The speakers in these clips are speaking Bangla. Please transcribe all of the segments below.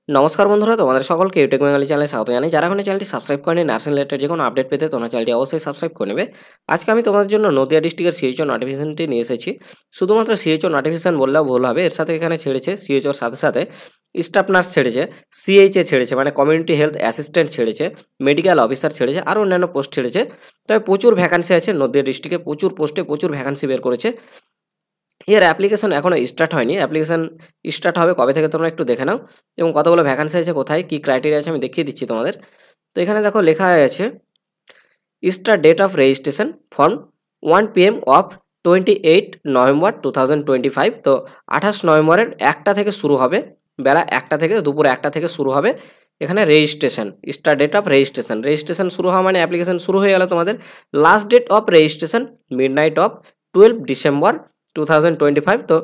নমস্কার বন্ধুরা, তোমাদের সকলকে ইউটিউব বাঙালি চ্যানেলে স্বাগত জানাই। যারা এখনো চ্যানেলটি সাবস্ক্রাইব করেনি, নার্সিং রিলেটেড যে কোনো আপডেট পেতে তোমরা চ্যানেলটি অবশ্যই সাবস্ক্রাইব করে নেবে। আজকে আমি তোমাদের জন্য নদিয়া ডিস্ট্রিক্টের সিএইচও নোটিফিকেশনটি নিয়ে এসেছি। শুধুমাত্র সিএইচও নোটিফিকেশন বললেও ভুল হবে, এর সাথে এখানে ছেড়েছে সিএইচওর সাথে সাথে স্টাফ নার্স ছেড়েছে, সিএইচএ ছেড়েছে মানে কমিউনিটি হেলথ অ্যাসিস্ট্যান্ট ছেড়েছে, মেডিকেল অফিসার ছেড়েছে, আরও অন্যান্য পোস্ট ছেড়েছে। তবে প্রচুর ভ্যাকান্সি আছে নদিয়া ডিস্ট্রিক্টে, প্রচুর পোস্টে প্রচুর ভ্যাকান্সি বের করেছে। এর অ্যাপ্লিকেশন এখনও স্টার্ট হয়নি, অ্যাপ্লিকেশন স্টার্ট হবে কবে থেকে তোমরা একটু দেখে নাও, এবং কতগুলো ভ্যাকান্সি আছে, কোথায় কী ক্রাইটেরিয়া আছে আমি দেখিয়ে দিচ্ছি তোমাদের। তো এখানে দেখো লেখা আছে start date of registration from 1 PM of 28 November 2025। তো 28 নভেম্বরের 1টা থেকে শুরু হবে, বেলা 1টা থেকে, দুপুর 1টা থেকে শুরু হবে এখানে registration. Start date of registration শুরু হওয়া মানে অ্যাপ্লিকেশন শুরু হয়ে গেল তোমাদের। Last date of registration midnight of 12 December 2025। তো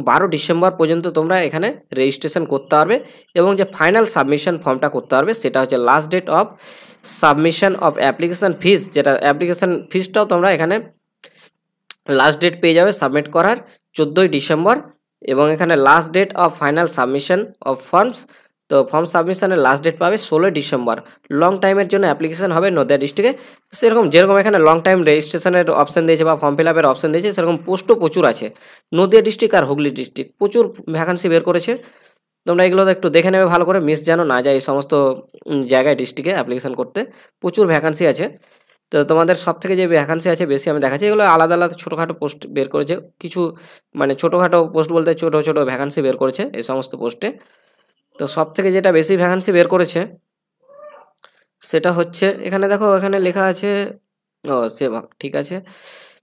12 ডিসেম্বর পর্যন্ত তোমরা এখানে রেজিস্ট্রেশন করতে পারবে, এবং যে ফাইনাল সাবমিশন ফর্মটা করতে পারবে সেটা হচ্ছে last date of submission of application fees, যেটা অ্যাপ্লিকেশান ফিসটাও তোমরা এখানে লাস্ট ডেট পেয়ে যাবে সাবমিট করার 14ই ডিসেম্বর, এবং এখানে last date of final submission of forms, তো ফর্ম সাবমিশনের লাস্ট ডেট পাবে 16 ডিসেম্বর। লং টাইমের জন্য অ্যাপ্লিকেশন হবে নদিয়া ডিস্ট্রিক্টে। সেরকম যেরকম এখানে লং টাইম রেজিস্ট্রেশনের অপশান দিয়েছে বা ফর্ম ফিল আপের অপশান দিয়েছে, সেরকম পোস্টও প্রচুর আছে। নদিয়া ডিস্ট্রিক্ট আর হুগলি ডিস্ট্রিক্ট প্রচুর ভ্যাকান্সি বের করেছে। তোমরা এগুলো একটু দেখে নেবে ভালো করে, মিস যেন না যায় এই সমস্ত জায়গায় ডিস্ট্রিক্টে অ্যাপ্লিকেশন করতে। প্রচুর ভ্যাকান্সি আছে। তো তোমাদের সব থেকে যে ভ্যাকান্সি আছে বেশি আমি দেখাচ্ছি, এগুলো আলাদা আলাদা ছোটোখাটো পোস্ট বের করেছে কিছু, মানে ছোটোখাটো পোস্ট বলতে ছোটো ছোটো ভ্যাকান্সি বের করেছে এই সমস্ত পোস্টে। তো সব থেকে যেটা বেশি ভ্যাকান্সি বের করেছে সেটা হচ্ছে এখানে দেখো, এখানে লেখা আছে, ও সেবা, ঠিক আছে।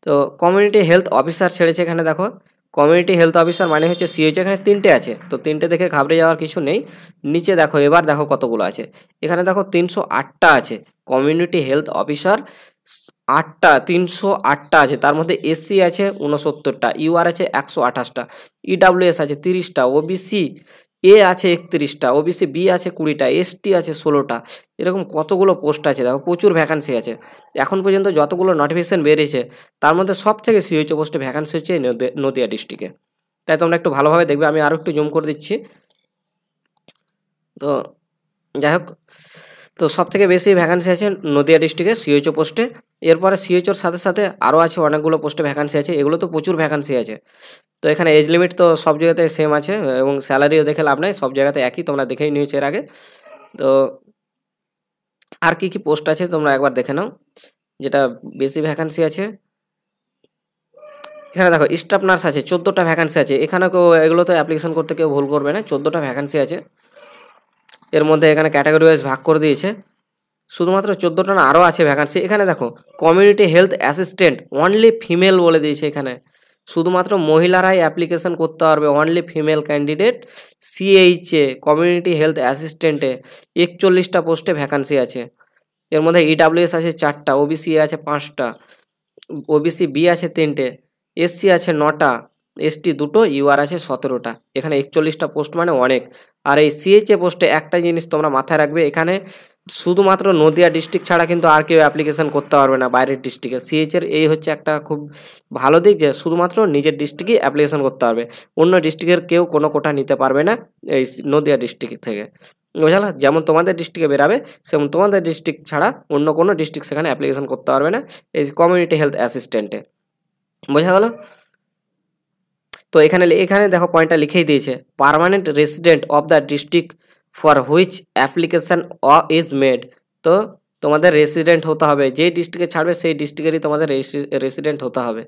তো কমিউনিটি হেলথ অফিসার ছেড়েছে এখানে দেখো। কমিউনিটি হেলথ অফিসার মানে হচ্ছে সিএইচ, এখানে 3টে আছে। তো 3টে দেখে ঘাবড়ে যাওয়ার কিছু নেই। নিচে দেখো, এবার দেখো কতগুলো আছে। এখানে দেখো 308টা আছে কমিউনিটি হেলথ অফিসার, 8টা 308টা আছে। তার মধ্যে এসসি আছে 69টা, ইউআর আছে 128টা, ইডাব্লিউএস আছে 30টা, ওবিসি এ আছে 31টা, ওবিসি বি আছে 20টা, এসটি আছে 16টা। এরকম কতগুলো পোস্ট আছে দেখো, প্রচুর ভ্যাকান্সি আছে। এখন পর্যন্ত যতগুলো নোটিফিকেশন বেরিয়েছে তার মধ্যে সব থেকে সিএইচও পোস্টে ভ্যাকান্সি হচ্ছে এই নদিয়া ডিস্ট্রিক্টে। তাই তোমরা একটু ভালোভাবে দেখবে, আমি আরও একটু জুম করে দিচ্ছি। তো যাই হোক, তো সব থেকে বেশি ভ্যাকান্সি আছে নদিয়া ডিস্ট্রিক্টে সিএইচও পোস্টে। এরপরে সিএইচওর সাথে সাথে আরও আছে অনেকগুলো পোস্টে ভ্যাকান্সি আছে, এগুলো তো প্রচুর ভ্যাকান্সি আছে। তো এখানে এজ লিমিট তো সব জায়গাতে সেম আছে, এবং স্যালারিও দেখে লাভ নাই, সব জায়গাতে একই, তোমরা দেখেই নিয়েছো এর আগে। তো আর কি কি পোস্ট আছে তোমরা একবার দেখে নাও, যেটা বেশি ভ্যাকান্সি আছে। এখানে দেখো স্টাফ নার্স আছে 14টা ভ্যাকান্সি আছে। এখানে কেউ এগুলো তো অ্যাপ্লিকেশন করতে কেউ ভুল করবে না, 14টা ভ্যাকান্সি আছে। এর মধ্যে এখানে ক্যাটাগরি ওয়াইজ ভাগ করে দিয়েছে। শুধুমাত্র 14টা না, আরও আছে ভ্যাকান্সি। এখানে দেখো community health assistant only female বলে দিয়েছে এখানে, শুধুমাত্র মহিলারাই অ্যাপ্লিকেশন করতে পারবে, only female candidate. CHA community health অ্যাসিস্ট্যান্টে 41টা পোস্টে ভ্যাকান্সি আছে। এর মধ্যে ইডাব্লিউএস আছে 4টা, ওবিসি আছে 5টা, ওবিসি বি আছে 3টে, এসসি আছে 9টা, এসটি 2টো, ইউআর আছে 17টা। এখানে 41টা পোস্ট মানে অনেক। আর এই সিএইচএ পোস্টে একটা জিনিস তোমরা মাথায় রাখবে, এখানে শুধুমাত্র নদিয়া ডিস্ট্রিক্ট ছাড়া কিন্তু আর কেউ অ্যাপ্লিকেশন করতে পারবে না বাইরের ডিস্ট্রিক্টে। সিএইচের এই হচ্ছে একটা খুব ভালো দিক, যে শুধুমাত্র নিজের ডিস্ট্রিক্টেই অ্যাপ্লিকেশন করতে পারবে, অন্য ডিস্ট্রিক্টের কেউ কোনো কোটা নিতে পারবে না এই নদিয়া ডিস্ট্রিক্ট থেকে। বুঝলা, যেমন তোমাদের ডিস্ট্রিক্টে বেরাবে সেমন তোমাদের ডিস্ট্রিক্ট ছাড়া অন্য কোনো ডিস্ট্রিক্ট সেখানে অ্যাপ্লিকেশন করতে পারবে না এই কমিউনিটি হেলথ অ্যাসিস্ট্যান্টে। বোঝা গেল? তো এখানে এখানে দেখো পয়েন্টটা লিখেই দিয়েছে, permanent resident of the district for which application is made. তো তোমাদের রেসিডেন্ট হতে হবে, যেই ডিস্ট্রিক্টে ছাড়বে সেই ডিস্ট্রিক্টেরই তোমাদের রেসিডেন্ট হতে হবে,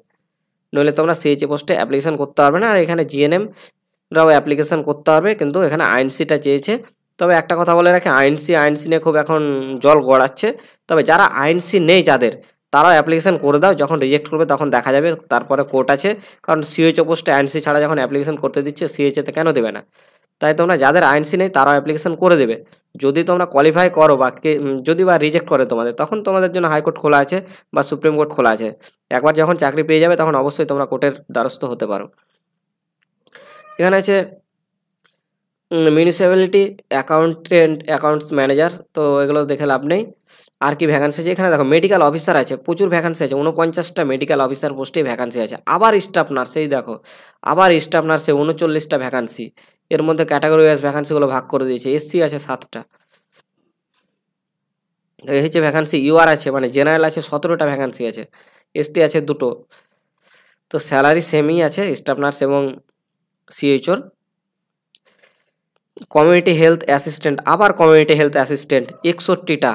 নইলে তোমরা সিএইচএ পোস্টে অ্যাপ্লিকেশন করতে পারবে না। আর এখানে জিএনএমরাও অ্যাপ্লিকেশন করতে পারবে, কিন্তু এখানে আইএনসিটা চেয়েছে। তবে একটা কথা বলে রাখি, আইএনসি নিয়ে খুব এখন জল গড়াচ্ছে। তবে যারা আইএনসি নেই যাদের, তারাও অ্যাপ্লিকেশন করে দাও, যখন রিজেক্ট করবে তখন দেখা যাবে, তারপরে কোর্ট আছে। কারণ সিএইচও পোস্টে আইএনসি ছাড়া যখন অ্যাপ্লিকেশন করতে দিচ্ছে, সিএইচএতে কেন দেবে না? তাই তোমরা যাদের আইএনসি নেই তারাও অ্যাপ্লিকেশন করে দেবে। যদি তোমরা কোয়ালিফাই করো বা যদি বা রিজেক্ট করে তোমাদের, তখন তোমাদের জন্য হাইকোর্ট খোলা আছে বা সুপ্রিম কোর্ট খোলা আছে। একবার যখন চাকরি পেয়ে যাবে তখন অবশ্যই তোমরা কোর্টের দ্বারস্থ হতে পারো। এখানে আছে মিউনিসিপ্যালিটি অ্যাকাউন্টস ম্যানেজার, তো এগুলো দেখে লাভ নেই। আর কি ভ্যাকান্সি আছে এখানে দেখো, মেডিকেল অফিসার আছে, প্রচুর ভ্যাকান্সি আছে, 49টা মেডিকেল অফিসার পোস্টে ভ্যাকান্সি আছে। আবার স্টাফ নার্স, এই দেখো আবার স্টাফ নার্সে 39টা ভ্যাকান্সি। এর মধ্যে ক্যাটাগরি ওয়াইজ ভ্যাকান্সিগুলো ভাগ করে দিয়েছে। এসসি আছে 7টা, এই হচ্ছে ভ্যাকান্সি। ইউআর আছে মানে জেনারেল আছে 17টা ভ্যাকান্সি আছে, এসটি আছে 2টো। তো স্যালারি সেমই আছে স্টাফ নার্স এবং সিএইচওর। কমিউনিটি হেলথ অ্যাসিস্ট্যান্ট, আবার কমিউনিটি হেলথ অ্যাসিস্ট্যান্ট 61টা,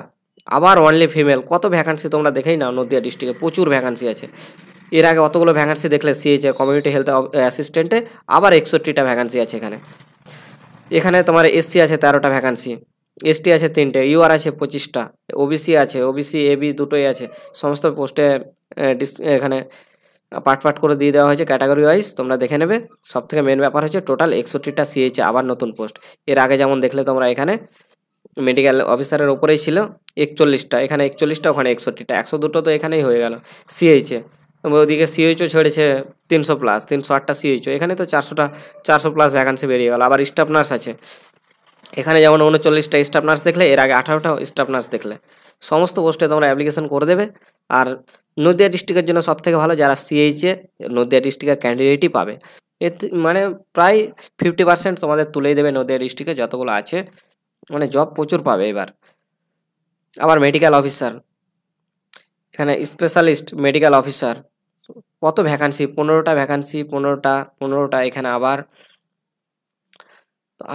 আবার অনলি ফিমেল। কত ভ্যাকান্সি তোমরা দেখেই নাও, নদিয়া ডিস্ট্রিক্টে প্রচুর ভ্যাকান্সি আছে। এর আগে অতগুলো ভ্যাকান্সি দেখলে সিএইচের কমিউনিটি হেলথ অ্যাসিস্ট্যান্টে আবার 61টা ভ্যাকান্সি আছে এখানে। এখানে তোমার এসসি আছে 13টা ভ্যাকান্সি, এসটি আছে 3টে, ইউআর আছে 25টা, ওবিসি আছে, ওবিসি এবি দুটোই আছে। সমস্ত পোস্টে এখানে পার্ট করে দিয়ে দেওয়া হয়েছে ক্যাটাগরি ওয়াইজ, তোমরা দেখে নেবে। সব থেকে মেন ব্যাপার হচ্ছে টোটাল 61টা সিএইচে আবার নতুন পোস্ট। এর আগে যেমন দেখলে তোমরা এখানে মেডিকেল অফিসারের ওপরেই ছিল 41টা, এখানে 41টা, ওখানে 61টা, 102টো তো এখানেই হয়ে গেল সিএইচে। ওদিকে সিএইচও ছেড়েছে 300+, 308টা সিএইচও, এখানে তো 400+ ভ্যাকান্সি বেরিয়ে গেল। আবার স্টাফ নার্স আছে, এখানে যেমন 39টা স্টাফ নার্স দেখলে, এর আগে 18টা স্টাফ নার্স দেখলে। সমস্ত পোস্টে তোমরা অ্যাপ্লিকেশন করে দেবে। আর নদিয়া ডিস্ট্রিক্টের জন্য সবথেকে ভালো যারা সিএইচে নদিয়া ডিস্ট্রিক্টের ক্যান্ডিডেটই পাবে। মানে প্রায় 50% তোমাদের তুলেই দেবে নদিয়া ডিস্ট্রিক্টে যতগুলো আছে, মানে জব প্রচুর পাবে এবার। আবার মেডিকেল অফিসার, এখানে স্পেশালিস্ট মেডিকেল অফিসার কত ভ্যাকান্সি, 15টা ভ্যাকান্সি, 15টা এখানে আবার।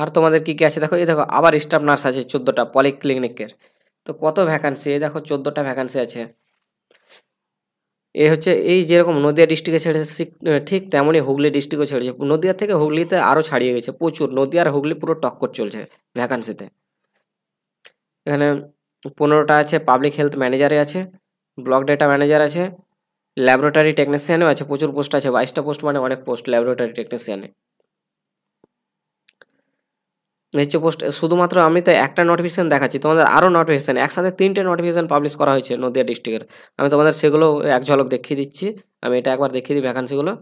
আর তোমাদের কি কি আছে দেখো, এই দেখো আবার স্টাফ নার্স আছে 14টা পলিক্লিনিকের। তো কত ভ্যাকান্সি, এই দেখো 14টা ভ্যাকান্সি আছে। এই হচ্ছে এই যেরকম নদিয়া ডিস্ট্রিক্টে ছেড়েছে ঠিক তেমনই হুগলি ডিস্ট্রিক্টও ছেড়েছে। নদিয়া থেকে হুগলিতে আরও ছাড়িয়ে গেছে প্রচুর, নদিয়া আর হুগলি পুরো টক্কর চলছে ভ্যাকান্সিতে। এখানে 15টা আছে, পাবলিক হেলথ ম্যানেজারে আছে, ব্লক ডেটা ম্যানেজার আছে, ল্যাবরেটরি টেকনিশিয়ানও আছে, প্রচুর পোস্ট আছে, 22টা পোস্ট মানে অনেক পোস্ট ল্যাবরেটরি টেকনিশিয়ানে। হচ্ছে পোস্ট শুধুমাত্র আমি তো একটা নোটিফিকেশান দেখাচ্ছি, তোমাদের আরও নোটিফিকেশান একসাথে 3টে নোটিফিকেশান পাবলিশ করা হয়েছে নদিয়া ডিস্ট্রিক্টের। আমি তোমাদের সেগুলো এক ঝলক দেখিয়ে দিচ্ছি। আমি এটা একবার দেখিয়ে দিই ভ্যাকান্সিগুলো।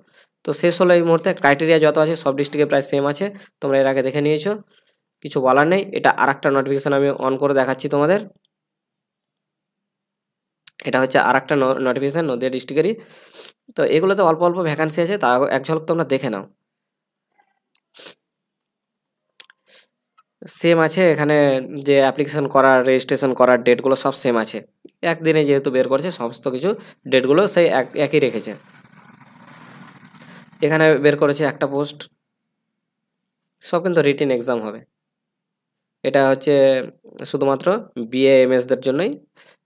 তো শেষ হলো এই মুহূর্তে, ক্রাইটেরিয়া যত আছে সব ডিস্ট্রিক্টে প্রায় সেম আছে, তোমরা এর আগে দেখে নিয়েছো, কিছু বলার নেই। এটা আরেকটা নোটিফিকেশান আমি অন করে দেখাচ্ছি তোমাদের। এটা হচ্ছে আরেকটা নোটিফিকেশান নদিয়া ডিস্ট্রিক্টেরই। তো এগুলোতে অল্প অল্প ভ্যাকান্সি আছে, তা এক ঝলক তোমরা দেখে নাও। সেম আছে এখানে, যে অ্যাপ্লিকেশন করার রেজিস্ট্রেশন করার ডেটগুলো সব সেম আছে। একদিনে যেহেতু বের করছে সমস্ত কিছু ডেটগুলো সেই একই রেখেছে। এখানে বের করেছে একটা পোস্ট, সব কিন্তু রিটেন এক্সাম হবে। এটা হচ্ছে শুধুমাত্র BA/MS-দের জন্যই,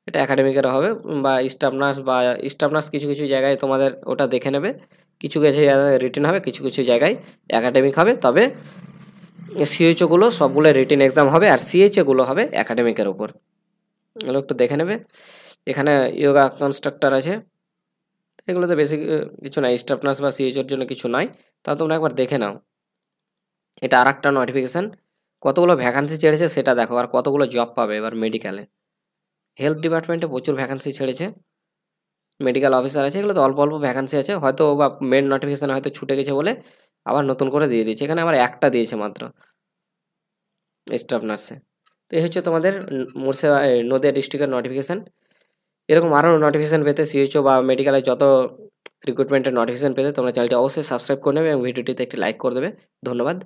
এটা একাডেমিকের হবে, বা স্টাফ নার্স কিছু কিছু জায়গায় তোমাদের ওটা দেখে নেবে। কিছু কিছু জায়গায় রিটেন হবে, কিছু কিছু জায়গায় একাডেমিক হবে। তবে সিএইচওগুলো সবগুলো রিটেন এক্সাম হবে, আর সিএইচএগুলো হবে একাডেমিকের ওপর। এগুলো একটু দেখে নেবে। এখানে যোগা কনস্ট্রাক্টর আছে, এগুলোতে বেশি কিছু নাই, স্টাফ নার্স বা সিএইচওর জন্য কিছু নাই, তা তোমরা একবার দেখে নাও। এটা আর একটা নোটিফিকেশান, কতগুলো ভ্যাকান্সি ছেড়েছে সেটা দেখো, আর কতগুলো জব পাবে এবার মেডিকেলে। হেলথ ডিপার্টমেন্টে প্রচুর ভ্যাকান্সি ছেড়েছে, মেডিকেল অফিসার আছে, এগুলো তো অল্প অল্প ভ্যাকান্সি আছে, হয়তো বা মেন নোটিফিকেশান হয়তো ছুটে গেছে বলে আবার নতুন করে দিয়ে দিয়েছে। এখানে আবার একটা দিয়েছে মাত্র স্টাফ নার্সে। তো এই হচ্ছে তোমাদের নদিয়া ডিস্ট্রিক্টের নোটিফিকেশান। এরকম আরও নোটিফিকেশান পেতে সিএইচও বা মেডিকেলে যত রিক্রুটমেন্টের নোটিফিকেশান পেতে তোমরা চ্যানেলটি অবশ্যই সাবস্ক্রাইব করে নেবে এবং ভিডিওটিতে একটি লাইক করে দেবে। ধন্যবাদ।